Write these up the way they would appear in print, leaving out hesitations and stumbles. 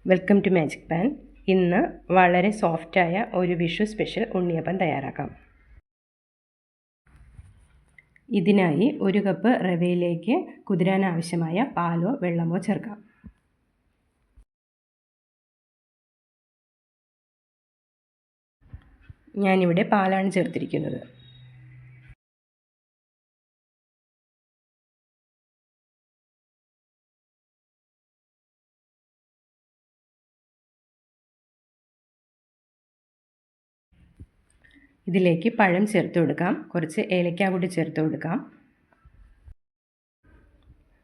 Welcome to magic pan. ഇന്ന് വളരെ സോഫ്റ്റായ ഒരു വിഷു സ്പെഷ്യൽ ഉണ്ണിയപ്പം തയ്യാറാക്കാം. ഇതിനായി 1 കപ്പ് റവയിലേക്ക് കുതിരാൻ ആവശ്യമായ പാലോ വെള്ളമോ ചേർക്കാം. ഞാനിവിടെ പാലാണ് ചേർത്തിരിക്കുന്നത്. ഇതിലേക്ക് പഴം ചേർത്ത് കൊടുക്കാം. കുറച്ച് ഏലക്ക കൂടി ചേർത്ത് കൊടുക്കാം.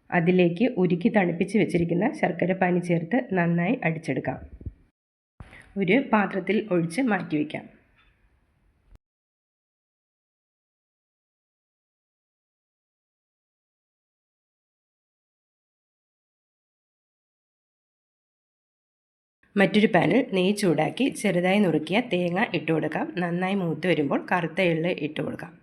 അതിലേക്ക് ഉരുക്കി തണുപ്പിച്ച് വെച്ചിരിക്കുന്ന ശർക്കര പാനി ചേർത്ത് നന്നായി അടിച്ചെടുക്കാം. ഒരു പാത്രത്തിൽ ഒഴിച്ച് മാറ്റിവെക്കാം. മറ്റൊരു പാനിൽ നെയ്യ് ചൂടാക്കി ചെറുതായി നുറുക്കിയ തേങ്ങ ഇട്ട് കൊടുക്കാം. നന്നായി മൂത്ത് വരുമ്പോൾ കറുത്ത എള്ള് ഇട്ട് കൊടുക്കാം.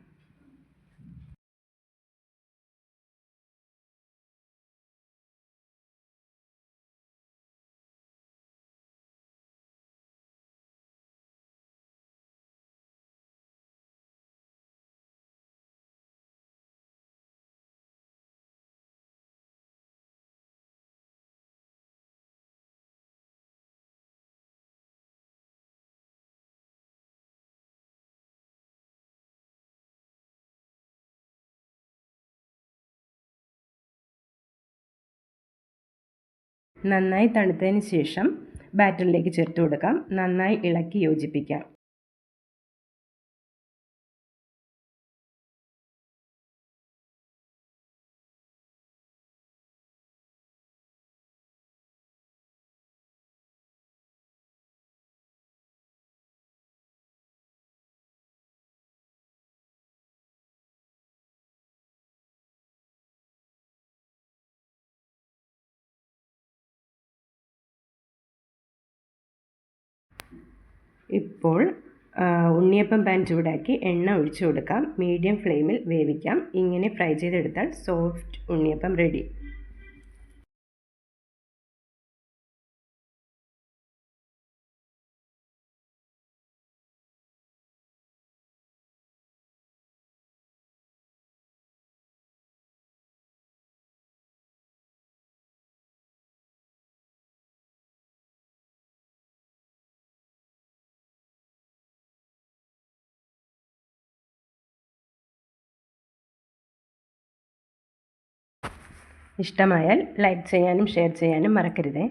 നന്നായി തണുത്തതിന് ശേഷം ബാറ്ററിലേക്ക് ചേർത്ത് കൊടുക്കാം. നന്നായി ഇളക്കി യോജിപ്പിക്കാം. ഇപ്പോൾ ഉണ്ണിയപ്പം പാൻ ചൂടാക്കി എണ്ണ ഒഴിച്ചു കൊടുക്കാം. മീഡിയം ഫ്ലെയിമിൽ വേവിക്കാം. ഇങ്ങനെ ഫ്രൈ ചെയ്തെടുത്താൽ സോഫ്റ്റ് ഉണ്ണിയപ്പം റെഡി. ഇഷ്ടമായാൽ ലൈക്ക് ചെയ്യാനും ഷെയർ ചെയ്യാനും മറക്കരുതേ.